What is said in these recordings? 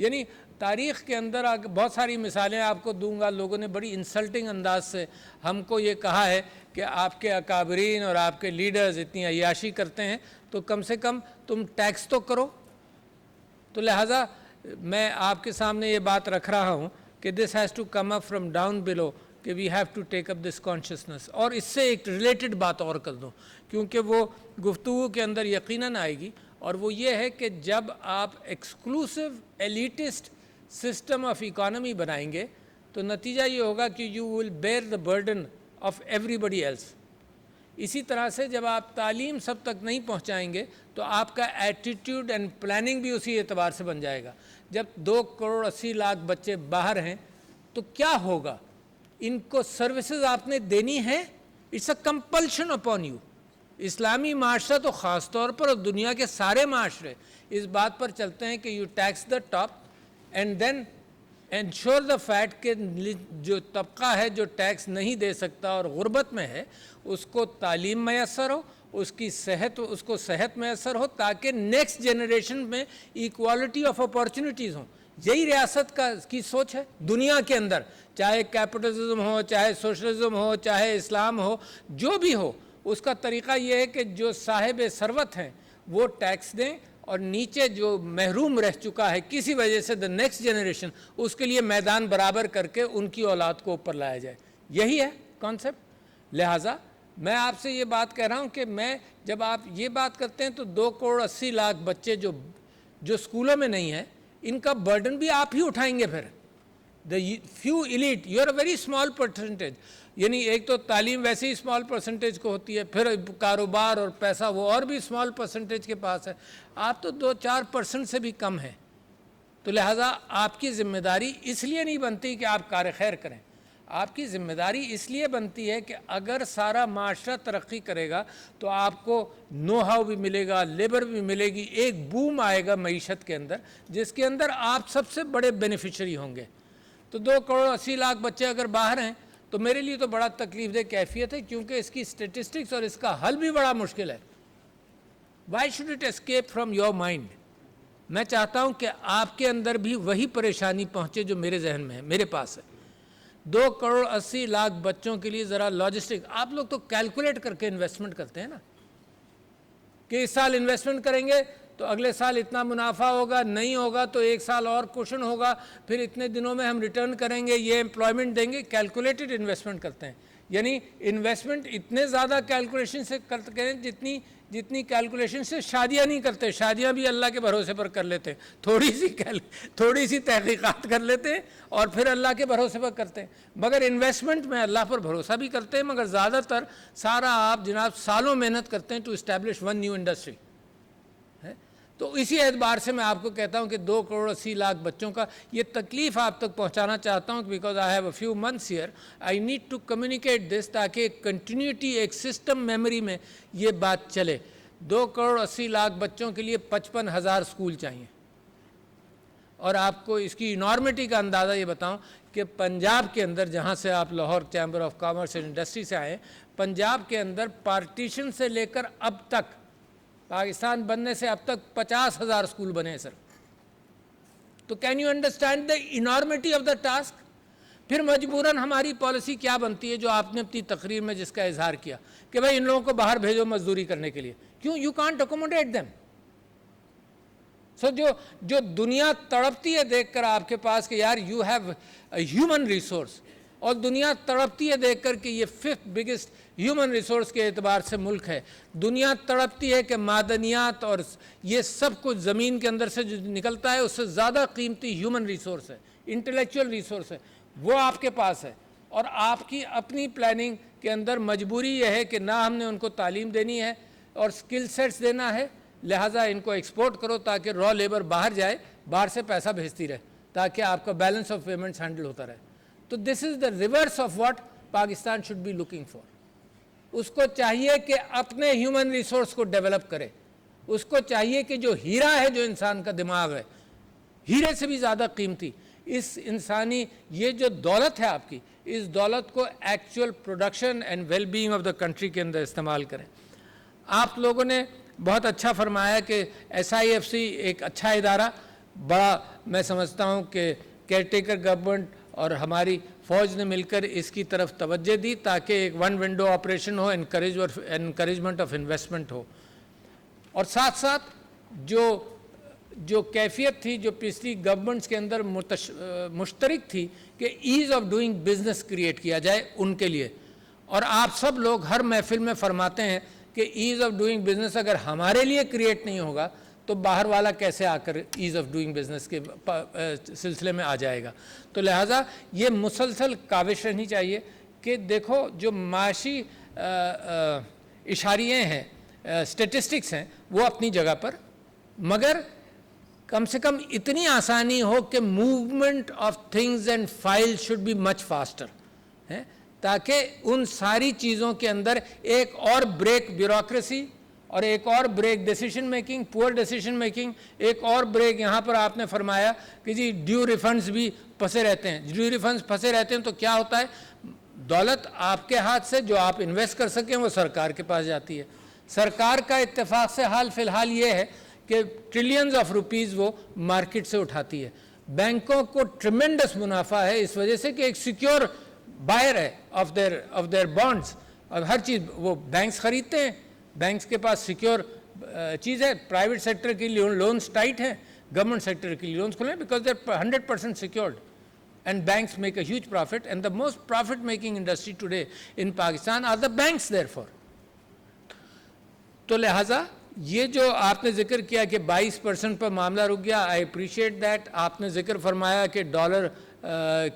یعنی تاریخ کے اندر بہت ساری مثالیں آپ کو دوں گا. لوگوں نے بڑی انسلٹنگ انداز سے ہم کو یہ کہا ہے کہ آپ کے اکابرین اور آپ کے لیڈرز اتنی عیاشی کرتے ہیں تو کم سے کم تم ٹیکس تو کرو. تو لہٰذا میں آپ کے سامنے یہ بات رکھ رہا ہوں کہ this has to come up from down below کہ we have to take up this consciousness. اور اس سے ایک ریلیٹڈ بات اور کر دوں کیونکہ وہ گفتگو کے اندر یقیناً آئے گی, اور وہ یہ ہے کہ جب آپ exclusive elitist system of economy بنائیں گے تو نتیجہ یہ ہوگا کہ you will bear the burden of everybody else. اسی طرح سے جب آپ تعلیم سب تک نہیں پہنچائیں گے تو آپ کا ایٹیٹیوڈ اینڈ پلاننگ بھی اسی اعتبار سے بن جائے گا. جب 2.80 کروڑ بچے باہر ہیں تو کیا ہوگا؟ ان کو سروسز آپ نے دینی ہے. It's a compulsion upon you. اسلامی معاشرہ تو خاص طور پر اور دنیا کے سارے معاشرے اس بات پر چلتے ہیں کہ you tax the top and then ensure the fact کہ جو طبقہ ہے جو ٹیکس نہیں دے سکتا اور غربت میں ہے اس کو تعلیم میسر ہو, اس کو صحت میسر ہو, تاکہ نیکسٹ جنریشن میں ایکوالٹی آف اپارچونیٹیز ہوں. یہی ریاست کی سوچ ہے دنیا کے اندر, چاہے کیپٹلزم ہو, چاہے سوشلزم ہو, چاہے اسلام ہو, جو بھی ہو. اس کا طریقہ یہ ہے کہ جو صاحب ثروت ہیں وہ ٹیکس دیں اور نیچے جو محروم رہ چکا ہے کسی وجہ سے دا نیکسٹ جنریشن, اس کے لیے میدان برابر کر کے ان کی اولاد کو اوپر لایا جائے. یہی ہے کانسیپٹ. لہٰذا میں آپ سے یہ بات کہہ رہا ہوں کہ جب آپ یہ بات کرتے ہیں تو 2.80 کروڑ بچے جو اسکولوں میں نہیں ہیں, ان کا برڈن بھی آپ ہی اٹھائیں گے. پھر the few elite, you are a very small percentage. یعنی ایک تو تعلیم ویسے ہی اسمال پرسنٹیج کو ہوتی ہے, پھر کاروبار اور پیسہ وہ اور بھی اسمال پرسنٹیج کے پاس ہے. آپ تو 2-4% سے بھی کم ہیں. تو لہٰذا آپ کی ذمہ داری اس لیے نہیں بنتی کہ آپ کار خیر کریں. آپ کی ذمہ داری اس لیے بنتی ہے کہ اگر سارا معاشرہ ترقی کرے گا تو آپ کو نو ہاؤ بھی ملے گا, لیبر بھی ملے گی, ایک بوم آئے گا معیشت کے اندر جس کے اندر آپ سب سے بڑے بینیفیشری ہوں گے. تو 2.80 کروڑ بچے اگر باہر ہیں تو میرے لیے تو بڑا تکلیف دہ کیفیت ہے, کیونکہ اس کی اسٹیٹسٹکس اور اس کا حل بھی بڑا مشکل ہے. Why should it escape from your mind? میں چاہتا ہوں کہ آپ کے اندر بھی وہی پریشانی پہنچے جو میرے ذہن میں ہے, میرے پاس ہے. 2.80 کروڑ بچوں کے لیے ذرا لاجسٹک, آپ لوگ تو کیلکولیٹ کر کے انویسٹمنٹ کرتے ہیں نا, کہ اس سال انویسٹمنٹ کریں گے تو اگلے سال اتنا منافع ہوگا, نہیں ہوگا تو ایک سال اور کوشن ہوگا, پھر اتنے دنوں میں ہم ریٹرن کریں گے, یہ امپلائمنٹ دیں گے. کیلکولیٹڈ انویسٹمنٹ کرتے ہیں. یعنی انویسٹمنٹ اتنے زیادہ کیلکولیشن سے کرتے ہیں جتنی کیلکولیشن سے شادیاں نہیں کرتے. شادیاں بھی اللہ کے بھروسے پر کر لیتے ہیں, تھوڑی سی تحقیقات کر لیتے ہیں اور پھر اللہ کے بھروسے پر کرتے ہیں. مگر انویسٹمنٹ میں اللہ پر بھروسہ بھی کرتے ہیں, مگر زیادہ تر سارا آپ جناب سالوں محنت کرتے ہیں to establish one new industry. تو اسی اعتبار سے میں آپ کو کہتا ہوں کہ 2.80 کروڑ بچوں کا یہ تکلیف آپ تک پہنچانا چاہتا ہوں, because I have a few months here, I need to communicate this, تاکہ ایک کنٹینیوٹی, ایک سسٹم میموری میں یہ بات چلے. 2.80 کروڑ بچوں کے لیے 55,000 اسکول چاہیے. اور آپ کو اس کی انارمٹی کا اندازہ یہ بتاؤں کہ پنجاب کے اندر, جہاں سے آپ Lahore chamber of commerce and industry سے آئے, پنجاب کے اندر پارٹیشن سے لے کر اب تک, پاکستان بننے سے اب تک 50,000 اسکول بنے ہیں سر. تو can you understand the enormity of the task? پھر مجبوراً ہماری پالیسی کیا بنتی ہے جو آپ نے اپنی تقریر میں جس کا اظہار کیا کہ بھائی ان لوگوں کو باہر بھیجو مزدوری کرنے کے لیے. کیوں؟ You can't accommodate them. So جو دنیا تڑپتی ہے دیکھ کر آپ کے پاس کہ یار you have a human resource, اور دنیا تڑپتی ہے دیکھ کر کہ یہ 5th بگسٹ ہیومن ریسورس کے اعتبار سے ملک ہے. دنیا تڑپتی ہے کہ معدنیات اور یہ سب کچھ زمین کے اندر سے جو نکلتا ہے اس سے زیادہ قیمتی ہیومن ریسورس ہے, انٹلیکچوئل ریسورس ہے, وہ آپ کے پاس ہے. اور آپ کی اپنی پلاننگ کے اندر مجبوری یہ ہے کہ نہ ہم نے ان کو تعلیم دینی ہے اور سکل سیٹس دینا ہے, لہٰذا ان کو ایکسپورٹ کرو تاکہ را لیبر باہر جائے, باہر سے پیسہ بھیجتی رہے تاکہ آپ کا بیلنس آف پیمنٹس ہینڈل ہوتا رہے. تو this is the reverse of what Pakistan should be looking for. اس کو چاہیے کہ اپنے ہیومن ریسورس کو ڈیولپ کرے. اس کو چاہیے کہ جو ہیرا ہے, جو انسان کا دماغ ہے, ہیرے سے بھی زیادہ قیمتی, اس انسانی یہ جو دولت ہے آپ کی, اس دولت کو actual production and well being of the country کے اندر استعمال کریں. آپ لوگوں نے بہت اچھا فرمایا کہ SIFC ایک اچھا ادارہ, بڑا میں سمجھتا ہوں کہ کیئر ٹیکر گورنمنٹ اور ہماری فوج نے مل کر اس کی طرف توجہ دی تاکہ ایک ون ونڈو آپریشن ہو، انکریجمنٹ آف انویسٹمنٹ ہو، اور ساتھ ساتھ جو کیفیت تھی جو پچھلی گورنمنٹس کے اندر مشترک تھی کہ as of doing business create کیا جائے ان کے لیے. اور آپ سب لوگ ہر محفل میں فرماتے ہیں کہ ایز آف ڈوئنگ بزنس اگر ہمارے لیے کریٹ نہیں ہوگا تو باہر والا کیسے آ کر ایز آف ڈوئنگ بزنس کے سلسلے میں آ جائے گا. تو لہٰذا یہ مسلسل کاوش رہنی چاہیے کہ دیکھو جو معاشی اشاریے ہیں، اسٹیٹسٹکس ہیں، وہ اپنی جگہ پر، مگر کم سے کم اتنی آسانی ہو کہ movement of things and file should be much faster, تاکہ ان ساری چیزوں کے اندر ایک اور بریک بیوروکریسی اور ایک اور بریک ڈیسیشن میکنگ، پور ڈیسیشن میکنگ، ایک اور بریک یہاں پر آپ نے فرمایا کہ جی ڈیو ریفنڈز بھی پھنسے رہتے ہیں. ڈیو ریفنڈز پھنسے رہتے ہیں تو کیا ہوتا ہے؟ دولت آپ کے ہاتھ سے جو آپ انویسٹ کر سکیں وہ سرکار کے پاس جاتی ہے. سرکار کا اتفاق سے حال فی الحال یہ ہے کہ ٹریلینز آف روپیز وہ مارکیٹ سے اٹھاتی ہے. بینکوں کو ٹریمنڈس منافع ہے اس وجہ سے کہ ایک سیکیور بائر ہے آف دیئر بانڈز، اور ہر چیز وہ بینکس خریدتے ہیں، بینکس کے پاس سیکیور چیز ہے. پرائیویٹ سیکٹر کی لونز ٹائٹ ہیں، گورنمنٹ سیکٹر کی لونز کھلے ہیں because they are 100% secured. And banks make a huge profit, and the most profit-making industry today in Pakistan are the banks therefore. تو لہٰذا یہ جو آپ نے ذکر کیا کہ 22% پر معاملہ رک گیا، I appreciate that. آپ نے ذکر فرمایا کہ ڈالر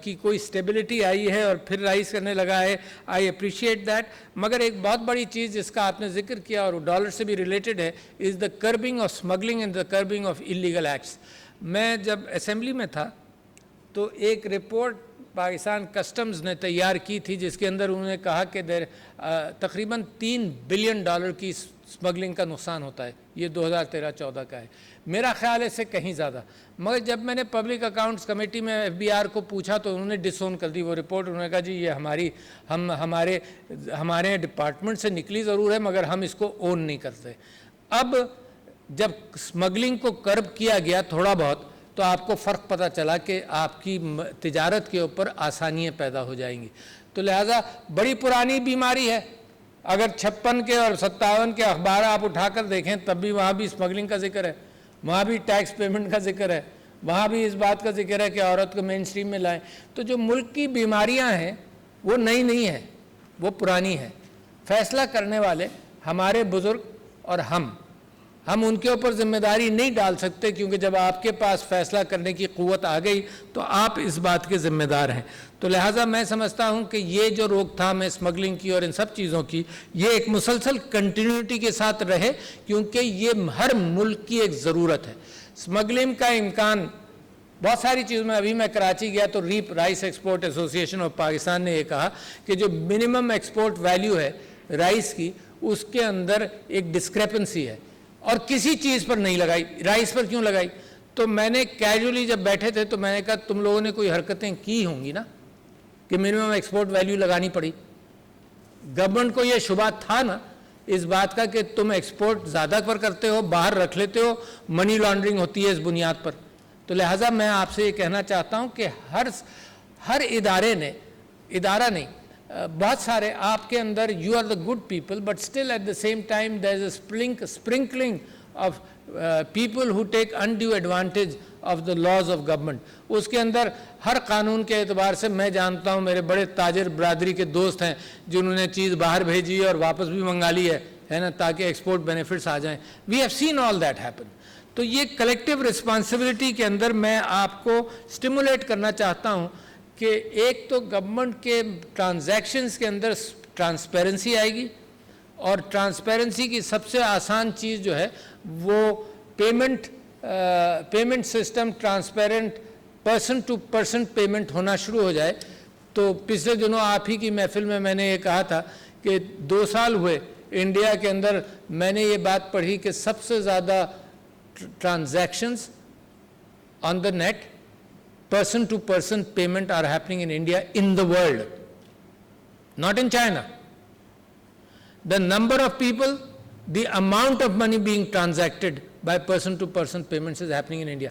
کی کوئی اسٹیبلٹی آئی ہے اور پھر رائز کرنے لگا ہے، I appreciate that. مگر ایک بہت بڑی چیز جس کا آپ نے ذکر کیا اور ڈالر سے بھی ریلیٹڈ ہے is the curbing of smuggling and the curbing of illegal acts. میں جب اسمبلی میں تھا تو ایک رپورٹ پاکستان کسٹمز نے تیار کی تھی جس کے اندر انہوں نے کہا کہ تقریباً $3 بلین کی اسمگلنگ کا نقصان ہوتا ہے. یہ 2013-14 کا ہے، میرا خیال ہے اس سے کہیں زیادہ. مگر جب میں نے پبلک اکاؤنٹس کمیٹی میں FBR کو پوچھا تو انہوں نے ڈس اون کر دی وہ رپورٹ. انہوں نے کہا جی یہ ہمارے ڈپارٹمنٹ سے نکلی ضرور ہے مگر ہم اس کو اون نہیں کرتے. اب جب اسمگلنگ کو کرب کیا گیا تھوڑا بہت تو آپ کو فرق پتہ چلا کہ آپ کی تجارت کے اوپر آسانیاں پیدا ہو جائیں گی. تو لہٰذا بڑی پرانی بیماری ہے. اگر 56 کے اور 57 کے اخبار آپ اٹھا کر دیکھیں تب بھی وہاں بھی اسمگلنگ کا ذکر ہے، وہاں بھی ٹیکس پیمنٹ کا ذکر ہے، وہاں بھی اس بات کا ذکر ہے کہ عورت کو مین اسٹریم میں لائیں. تو جو ملک کی بیماریاں ہیں وہ نئی نہیں ہیں، وہ پرانی ہیں. فیصلہ کرنے والے ہمارے بزرگ اور ہم ان کے اوپر ذمہ داری نہیں ڈال سکتے کیونکہ جب آپ کے پاس فیصلہ کرنے کی قوت آ گئی تو آپ اس بات کے ذمہ دار ہیں. تو لہٰذا میں سمجھتا ہوں کہ یہ جو روک تھام ہے اسمگلنگ کی اور ان سب چیزوں کی، یہ ایک مسلسل کنٹینیوٹی کے ساتھ رہے کیونکہ یہ ہر ملک کی ایک ضرورت ہے. اسمگلنگ کا امکان بہت ساری چیزوں میں، ابھی میں کراچی گیا تو ریپ رائس ایکسپورٹ ایسوسی ایشن آف پاکستان نے یہ کہا کہ جو منیمم ایکسپورٹ ویلیو ہے رائس کی اس کے اندر ایک ڈسکریپنسی ہے اور کسی چیز پر نہیں لگائی. رائس پر کیوں لگائی؟ تو میں نے کیجولی جب بیٹھے تھے تو میں نے کہا تم لوگوں نے کوئی حرکتیں کی ہوں گی نا کہ منیمم ایکسپورٹ ویلیو لگانی پڑی. گورنمنٹ کو یہ شبہ تھا نا اس بات کا کہ تم ایکسپورٹ زیادہ پر کرتے ہو، باہر رکھ لیتے ہو، منی لانڈرنگ ہوتی ہے اس بنیاد پر. تو لہٰذا میں آپ سے یہ کہنا چاہتا ہوں کہ ہر ادارہ نہیں، بہت سارے آپ کے اندر you are the good people but still at the same time there is a sprinkling of people who take undue advantage of the laws of government. اس کے اندر ہر قانون کے اعتبار سے میں جانتا ہوں میرے بڑے تاجر برادری کے دوست ہیں جنہوں نے چیز باہر بھیجی اور واپس بھی منگا لی ہے نا تاکہ ایکسپورٹ بینیفٹس آ جائیں. We have seen all that happen. تو یہ کلیکٹیو رسپانسبلٹی کے اندر میں آپ کو اسٹیمولیٹ کرنا چاہتا ہوں کہ ایک تو گورنمنٹ کے ٹرانزیکشنز کے اندر ٹرانسپیرنسی آئے گی اور ٹرانسپیرنسی کی سب سے آسان چیز جو ہے وہ payment system transparent person to person payment ہونا شروع ہو جائے. تو پچھلے دنوں آپ ہی کی محفل میں نے یہ کہا تھا کہ 2 سال ہوئے انڈیا کے اندر میں نے یہ بات پڑھی کہ سب سے زیادہ transactions on the net person to person payment are happening in India in the world, not in China. The number of people the amount of money being transacted by person to person payments is happening in India.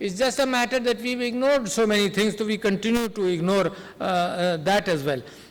It's just a matter that we've ignored so many things, so we continue to ignore that as well.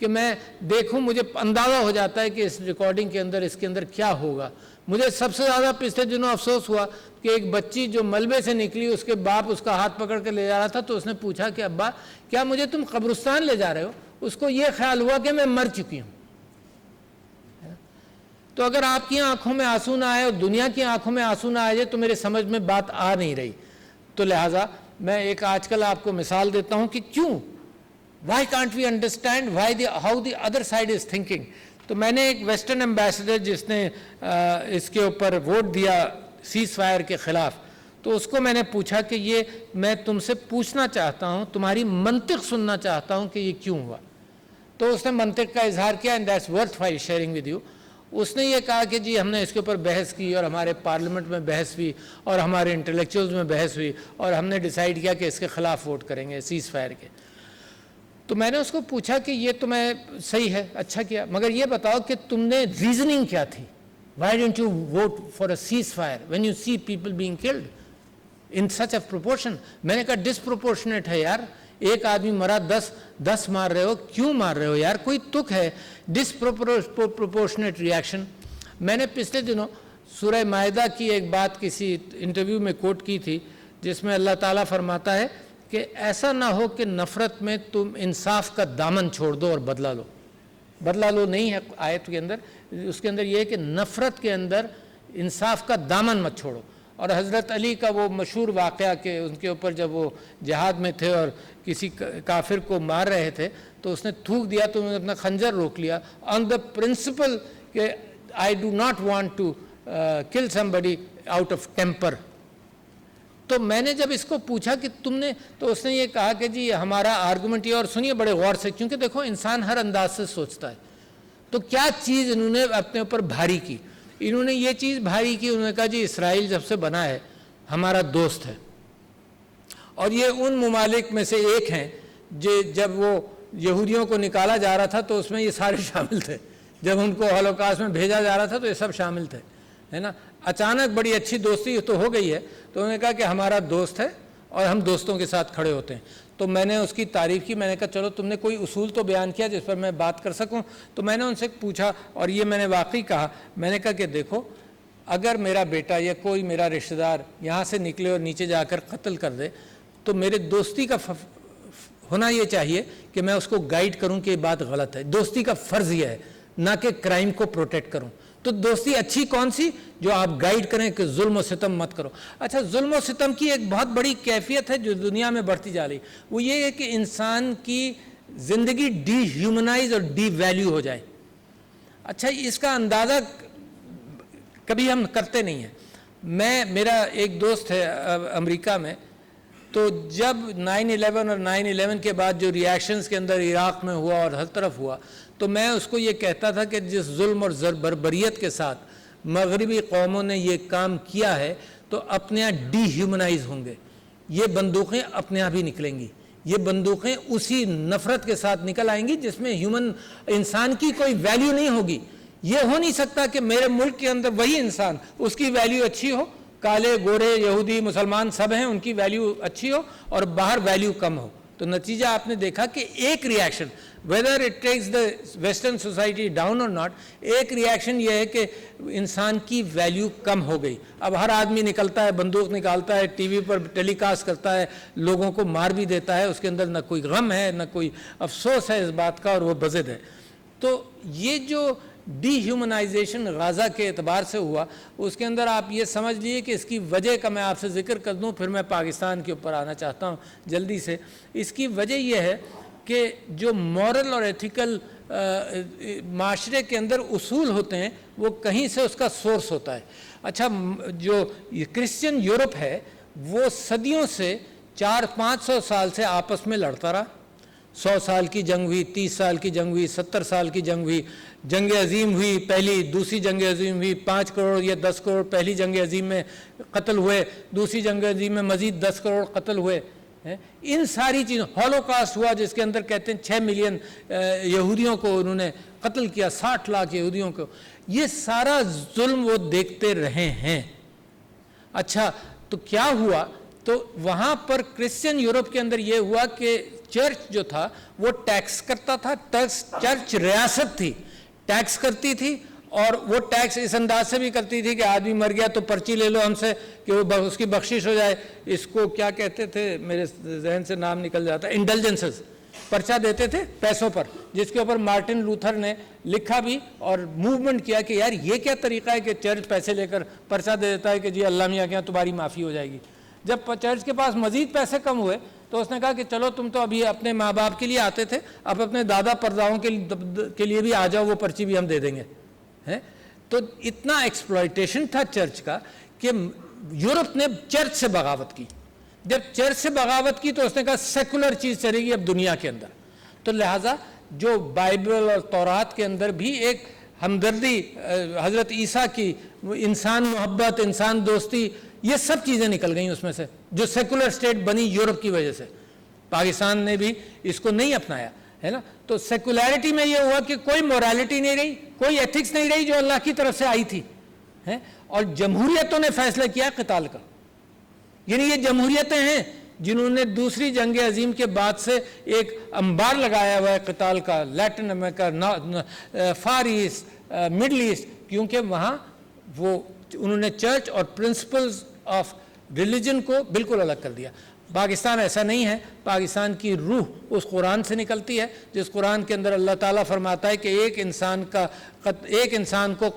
کہ میں دیکھوں, مجھے اندازہ ہو جاتا ہے کہ اس recording کے اندر اس کے اندر کیا ہوگا. مجھے سب سے زیادہ پچھلے دنوں افسوس ہوا کہ ایک بچی جو ملبے سے نکلی, اس کے باپ اس کا ہاتھ پکڑ کے لے جا رہا تھا, تو اس نے پوچھا کہ ابا کیا مجھے تم قبرستان لے جا رہے ہو؟ اس کو یہ خیال ہوا کہ میں مر چکی ہوں. تو اگر آپ کی آنکھوں میں آنسو نہ آئے اور دنیا کی آنکھوں میں آنسو نہ آئے تو میرے سمجھ میں بات آ نہیں رہی. تو لہٰذا میں ایک آج کل آپ کو مثال دیتا ہوں کہ کیوں, why can't we understand how the other side is thinking. تو میں نے ایک ویسٹرن ایمبیسڈر جس نے اس کے اوپر ووٹ دیا سیز فائر کے خلاف, تو اس کو میں نے پوچھا کہ یہ میں تم سے پوچھنا چاہتا ہوں, تمہاری منطق سننا چاہتا ہوں کہ یہ کیوں ہوا. تو اس نے منطق کا اظہار کیا, and that's worthwhile sharing with you. اس نے یہ کہا کہ جی ہم نے اس کے اوپر بحث کی اور ہمارے پارلیمنٹ میں بحث ہوئی اور ہمارے انٹلیکچوئلز میں بحث ہوئی اور ہم نے ڈیسائیڈ کیا کہ اس کے خلاف ووٹ کریں گے سیز فائر کے. تو میں نے اس کو پوچھا کہ یہ تو میں صحیح ہے, اچھا کیا, مگر یہ بتاؤ کہ تم نے ریزننگ کیا تھی, why don't you vote for a cease fire when you see people being killed in such a proportion. میں نے کہا ڈسپروپورشنیٹ ہے یار, ایک آدمی مرا 10 مار رہے ہو, کیوں مار رہے ہو یار, کوئی تک ہے, ڈسپروپورشنیٹ ریاکشن. میں نے پچھلے دنوں سورہ مائدہ کی ایک بات کسی انٹرویو میں کوٹ کی تھی جس میں اللہ تعالیٰ فرماتا ہے کہ ایسا نہ ہو کہ نفرت میں تم انصاف کا دامن چھوڑ دو اور بدلہ لو. بدلہ لو نہیں ہے آیت کے اندر, اس کے اندر یہ ہے کہ نفرت کے اندر انصاف کا دامن مت چھوڑو. اور حضرت علی کا وہ مشہور واقعہ کہ ان کے اوپر جب وہ جہاد میں تھے اور کسی کافر کو مار رہے تھے تو اس نے تھوک دیا تو انہوں نے اپنا خنجر روک لیا آن دا پرنسپل کہ I do not want to kill somebody out of temper. تو میں نے جب اس کو پوچھا کہ تم نے, تو اس نے یہ کہا کہ جی ہمارا آرگومنٹ یہ, اور سنیے بڑے غور سے, کیونکہ دیکھو انسان ہر انداز سے سوچتا ہے. تو کیا چیز انہوں نے اپنے اوپر بھاری کی, انہوں نے یہ چیز بھاری کی, انہوں نے کہا جی اسرائیل جب سے بنا ہے ہمارا دوست ہے, اور یہ ان ممالک میں سے ایک ہیں جب وہ یہودیوں کو نکالا جا رہا تھا تو اس میں یہ سارے شامل تھے, جب ان کو ہولوکاسٹ میں بھیجا جا رہا تھا تو یہ سب شامل تھے, ہے نا. اچانک بڑی اچھی دوستی تو ہو گئی ہے, تو انہوں نے کہا کہ ہمارا دوست ہے اور ہم دوستوں کے ساتھ کھڑے ہوتے ہیں. تو میں نے اس کی تعریف کی, میں نے کہا چلو تم نے کوئی اصول تو بیان کیا جس پر میں بات کر سکوں. تو میں نے ان سے پوچھا اور یہ میں نے واقعی کہا, میں نے کہا کہ دیکھو اگر میرا بیٹا یا کوئی میرا رشتہ دار یہاں سے نکلے اور نیچے جا کر قتل کر دے تو میرے دوستی کا ہونا یہ چاہیے کہ میں اس کو گائیڈ کروں کہ یہ بات غلط ہے. دوستی کا فرض یہ ہے, نہ کہ کرائم کو پروٹیکٹ کروں. تو دوستی اچھی کون سی, جو آپ گائیڈ کریں کہ ظلم و ستم مت کرو. اچھا, ظلم و ستم کی ایک بہت بڑی کیفیت ہے جو دنیا میں بڑھتی جا رہی, وہ یہ ہے کہ انسان کی زندگی ڈی ہیومنائز اور ڈی ویلیو ہو جائے. اچھا, اس کا اندازہ کبھی ہم کرتے نہیں ہیں. میرا ایک دوست ہے امریکہ میں, تو جب 9/11 اور 9/11 کے بعد جو ریاکشنز کے اندر عراق میں ہوا اور ہر طرف ہوا, تو میں اس کو یہ کہتا تھا کہ جس ظلم اور بربریت کے ساتھ مغربی قوموں نے یہ کام کیا ہے تو اپنے آپ ڈی ہیومنائز ہوں گے. یہ بندوقیں اپنے آپ ہی نکلیں گی, یہ بندوقیں اسی نفرت کے ساتھ نکل آئیں گی جس میں انسان کی کوئی ویلیو نہیں ہوگی. یہ ہو نہیں سکتا کہ میرے ملک کے اندر وہی انسان, اس کی ویلیو اچھی ہو, کالے گورے یہودی مسلمان سب ہیں, ان کی ویلیو اچھی ہو اور باہر ویلیو کم ہو. تو نتیجہ آپ نے دیکھا کہ ایک reaction, whether it takes the western society down or not, ایک ریاکشن یہ ہے کہ انسان کی ویلیو کم ہو گئی. اب ہر آدمی نکلتا ہے, بندوق نکالتا ہے, ٹی وی پر ٹیلی کاسٹ کرتا ہے, لوگوں کو مار بھی دیتا ہے, اس کے اندر نہ کوئی غم ہے نہ کوئی افسوس ہے اس بات کا, اور وہ بضد ہے. تو یہ جو ڈی ہیومنائزیشن غازہ کے اعتبار سے ہوا, اس کے اندر آپ یہ سمجھ لیے کہ اس کی وجہ کا میں آپ سے ذکر کر دوں, پھر میں پاکستان کے اوپر آنا چاہتا ہوں جلدی سے. اس کی وجہ یہ ہے کہ جو مورل اور ایتھیکل معاشرے کے اندر اصول ہوتے ہیں وہ کہیں سے اس کا سورس ہوتا ہے. اچھا, جو کرسچن یورپ ہے وہ صدیوں سے 400-500 سال سے آپس میں لڑتا رہا. 100 سال کی جنگ ہوئی, 30 سال کی جنگ ہوئی, 70 سال کی جنگ ہوئی, جنگ عظیم ہوئی, پہلی دوسری جنگ عظیم ہوئی, 5 کروڑ یا 10 کروڑ پہلی جنگ عظیم میں قتل ہوئے, دوسری جنگ عظیم میں مزید 10 کروڑ قتل ہوئے. ان ساری چیزوں, ہولوکاسٹ ہوا جس کے اندر کہتے ہیں 6 ملین یہودیوں کو انہوں نے قتل کیا, 60 لاکھ یہودیوں کو. یہ سارا ظلم وہ دیکھتے رہے ہیں. اچھا, تو کیا ہوا, تو وہاں پر کرسچن یورپ کے اندر یہ ہوا کہ چرچ جو تھا وہ ٹیکس کرتا تھا. چرچ ریاست تھی, ٹیکس کرتی تھی, اور وہ ٹیکس اس انداز سے بھی کرتی تھی کہ آدمی مر گیا تو پرچی لے لو ہم سے کہ وہ اس کی بخشش ہو جائے. اس کو کیا کہتے تھے, میرے ذہن سے نام نکل جاتا, انڈلجنسز, پرچہ دیتے تھے پیسوں پر, جس کے اوپر مارٹن لوتھر نے لکھا بھی اور موومنٹ کیا کہ یار یہ کیا طریقہ ہے کہ چرچ پیسے لے کر پرچہ دے دیتا ہے کہ جی اللہ میاں کے یہاں تمہاری معافی ہو جائے گی. جب چرچ کے پاس مزید پیسے کم ہوئے تو اس نے کہا کہ چلو تم تو ابھی اپنے ماں باپ کے لیے آتے تھے, اب اپنے دادا پرداؤں کے لیے بھی آ جاؤ, وہ پرچی بھی ہم دے دیں گے. تو اتنا ایکسپلائٹیشن تھا چرچ کا کہ یورپ نے چرچ سے بغاوت کی. جب چرچ سے بغاوت کی تو اس نے کہا سیکولر چیز چلے گی اب دنیا کے اندر. تو لہٰذا جو بائبل اور تورات کے اندر بھی ایک ہمدردی, حضرت عیسیٰ کی انسان محبت, انسان دوستی, یہ سب چیزیں نکل گئیں اس میں سے, جو سیکولر اسٹیٹ بنی یورپ کی وجہ سے. پاکستان نے بھی اس کو نہیں اپنایا ہے نا. تو سیکولیرٹی میں یہ ہوا کہ کوئی مورالٹی نہیں رہی, کوئی ایتھکس نہیں رہی جو اللہ کی طرف سے آئی تھی, اور جمہوریتوں نے فیصلہ کیا قتال کا. یعنی یہ جمہوریتیں ہیں جنہوں نے دوسری جنگ عظیم کے بعد سے ایک انبار لگایا ہوا ہے قتال کا, لیٹن امریکہ, فار ایسٹ, مڈل ایسٹ, کیونکہ وہاں وہ انہوں نے چرچ اور پرنسپلز آف ریلیجن کو بالکل الگ کر دیا. پاکستان ایسا نہیں ہے. پاکستان کی روح اس قرآن سے نکلتی ہے جس قرآن کے اندر اللہ تعالیٰ فرماتا ہے کہ ایک انسان کو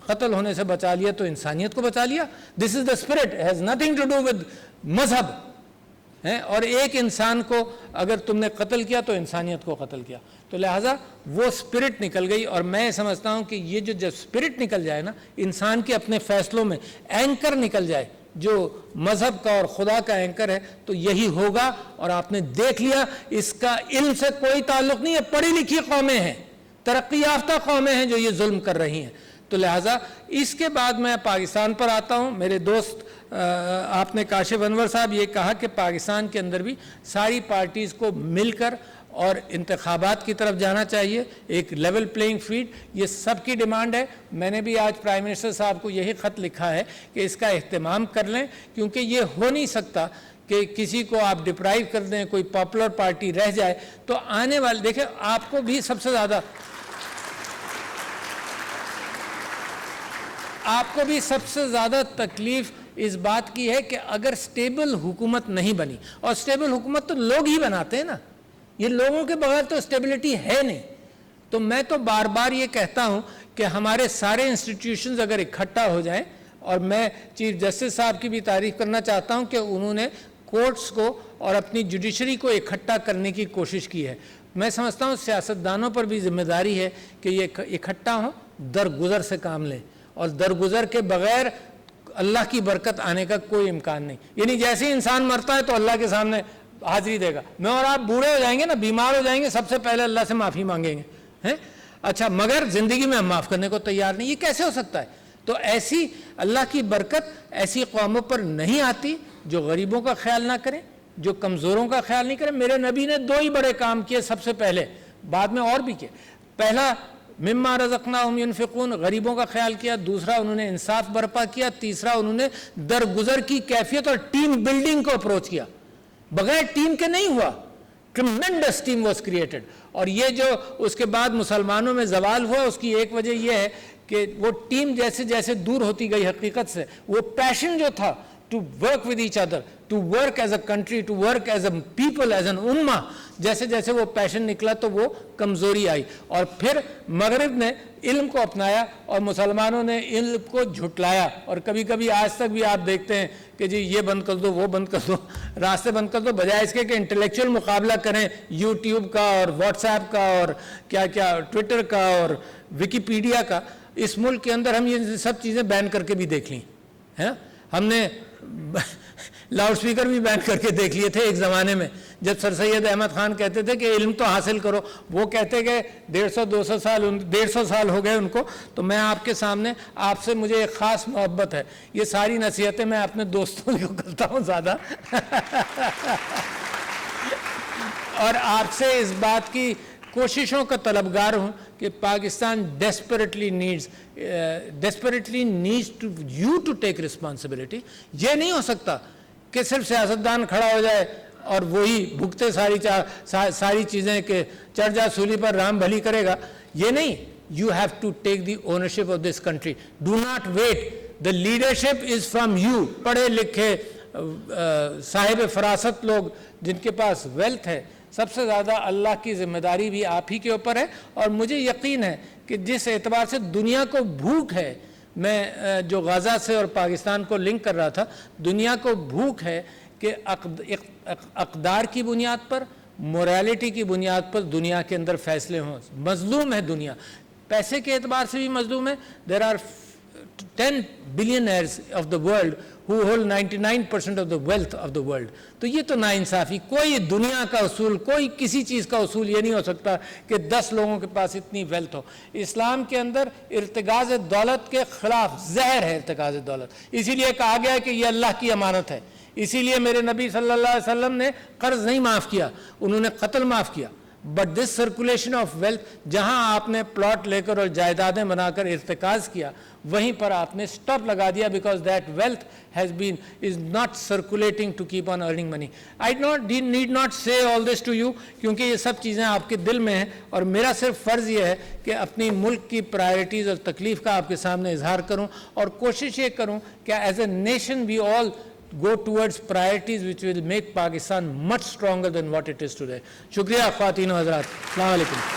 قتل ہونے سے بچا لیا تو انسانیت کو بچا لیا. This is the spirit, has nothing to do with مذہب. اور ایک انسان کو اگر تم نے قتل کیا تو انسانیت کو قتل کیا. تو لہٰذا وہ اسپرٹ نکل گئی. اور میں سمجھتا ہوں کہ یہ جو جب اسپرٹ نکل جائے نا, انسان کے اپنے فیصلوں میں اینکر نکل جائے جو مذہب کا اور خدا کا اینکر ہے, تو یہی ہوگا. اور آپ نے دیکھ لیا اس کا علم سے کوئی تعلق نہیں ہے. پڑھی لکھی قومیں ہیں, ترقی یافتہ قومیں ہیں جو یہ ظلم کر رہی ہیں. تو لہٰذا اس کے بعد میں پاکستان پر آتا ہوں. میرے دوست آپ نے کاشف انور صاحب یہ کہا کہ پاکستان کے اندر بھی ساری پارٹیز کو مل کر اور انتخابات کی طرف جانا چاہیے, ایک لیول پلینگ فیلڈ, یہ سب کی ڈیمانڈ ہے. میں نے بھی آج پرائم منسٹر صاحب کو یہی خط لکھا ہے کہ اس کا اہتمام کر لیں, کیونکہ یہ ہو نہیں سکتا کہ کسی کو آپ ڈپرائیو کر دیں, کوئی پاپولر پارٹی رہ جائے. تو آنے والے دیکھیں, آپ کو بھی سب سے زیادہ تکلیف اس بات کی ہے کہ اگر سٹیبل حکومت نہیں بنی, اور سٹیبل حکومت تو لوگ ہی بناتے ہیں نا, یہ لوگوں کے بغیر تو سٹیبلٹی ہے نہیں. تو میں تو بار بار یہ کہتا ہوں کہ ہمارے سارے انسٹیٹیوشنز اگر اکٹھا ہو جائیں, اور میں چیف جسٹس صاحب کی بھی تعریف کرنا چاہتا ہوں کہ انہوں نے کورٹس کو اور اپنی جوڈیشری کو اکٹھا کرنے کی کوشش کی ہے. میں سمجھتا ہوں سیاستدانوں پر بھی ذمہ داری ہے کہ یہ اکٹھا ہوں, درگزر سے کام لیں, اور درگزر کے بغیر اللہ کی برکت آنے کا کوئی امکان نہیں. یعنی جیسے انسان مرتا ہے تو اللہ کے سامنے حاضری دے گا. میں اور آپ بوڑھے ہو جائیں گے نا, بیمار ہو جائیں گے, سب سے پہلے اللہ سے معافی مانگیں گے. اچھا, مگر زندگی میں ہم معاف کرنے کو تیار نہیں. یہ کیسے ہو سکتا ہے؟ تو ایسی اللہ کی برکت ایسی قوموں پر نہیں آتی جو غریبوں کا خیال نہ کریں, جو کمزوروں کا خیال نہیں کریں. میرے نبی نے 2 ہی بڑے کام کیے سب سے پہلے, بعد میں اور بھی کیے. پہلا مما رزقناہم ینفقون, غریبوں کا خیال کیا. دوسرا انہوں نے انصاف برپا کیا. تیسرا انہوں نے درگزر کی کیفیت اور ٹیم بلڈنگ کو اپروچ کیا. بغیر ٹیم کے نہیں ہوا. Tremendous team was created. اور یہ جو اس کے بعد مسلمانوں میں زوال ہوا, اس کی ایک وجہ یہ ہے کہ وہ ٹیم جیسے جیسے دور ہوتی گئی حقیقت سے, وہ پیشن جو تھا to work with each other, to work as a country, to work as a people, as an امہ, جیسے جیسے وہ پیشن نکلا تو وہ کمزوری آئی. اور پھر مغرب نے علم کو اپنایا اور مسلمانوں نے علم کو جھٹلایا. اور کبھی کبھی آج تک بھی آپ دیکھتے ہیں کہ جی یہ بند کر دو, وہ بند کر دو, راستے بند کر دو, بجائے اس کے کہ انٹلیکچوئل مقابلہ کریں یوٹیوب کا اور واٹس ایپ کا اور کیا کیا ٹویٹر کا اور ویکیپیڈیا کا. اس ملک کے اندر ہم یہ سب چیزیں بین کر کے بھی دیکھ لیں. ہم نے لاؤڈ سپیکر بھی بین کر کے دیکھ لیے تھے ایک زمانے میں, جب سر سید احمد خان کہتے تھے کہ علم تو حاصل کرو. وہ کہتے کہ 150 سال ہو گئے ان کو. تو میں آپ کے سامنے, آپ سے مجھے ایک خاص محبت ہے. یہ ساری نصیحتیں میں اپنے دوستوں کو کرتا ہوں زیادہ اور آپ سے اس بات کی کوششوں کا طلبگار ہوں کہ Pakistan desperately needs you to take responsibility. یہ نہیں ہو سکتا کہ صرف سیاستدان کھڑا ہو جائے, اور وہی بھگتے ساری چیزیں کہ چڑھ جا سولی پر رام بھلی کرے گا، یہ نہیں. You have to take the ownership of this country. Do not wait. The leadership is from you. پڑھے لکھے صاحب فراست لوگ جن کے پاس ویلتھ ہے، سب سے زیادہ اللہ کی ذمہ داری بھی آپ ہی کے اوپر ہے. اور مجھے یقین ہے کہ جس اعتبار سے دنیا کو بھوک ہے، میں جو غزہ سے اور پاکستان کو لنک کر رہا تھا، دنیا کو بھوک ہے کہ اقدار کی بنیاد پر، موریلٹی کی بنیاد پر دنیا کے اندر فیصلے ہوں. مظلوم ہے دنیا، پیسے کے اعتبار سے بھی مظلوم ہے. There are 10 billionaires of the world who hold 99% of the wealth of the world. تو یہ تو ناانصافی. کوئی دنیا کا اصول، کوئی کسی چیز کا اصول یہ نہیں ہو سکتا کہ 10 لوگوں کے پاس اتنی ویلتھ ہو. اسلام کے اندر ارتکاز دولت کے خلاف زہر ہے ارتکاز دولت. اسی لیے کہا گیا کہ یہ اللہ کی امانت ہے. اسی لیے میرے نبی صلی اللہ علیہ وسلم نے قرض نہیں معاف کیا، انہوں نے قتل معاف کیا. But this circulation of wealth, جہاں آپ نے پلاٹ لے کر اور جائیدادیں بنا کر ارتکاز کیا، وہیں پر آپ نے سٹاپ لگا دیا، because that wealth is not circulating to keep on earning money. I need not say all this to you کیونکہ یہ سب چیزیں آپ کے دل میں ہیں، اور میرا صرف فرض یہ ہے کہ اپنی ملک کی پرائرٹیز اور تکلیف کا آپ کے سامنے اظہار کروں، اور کوشش یہ کروں کہ as a nation we all go towards priorities which will make Pakistan much stronger than what it is today. شکریہ خواتین و حضرات. السلام علیکم.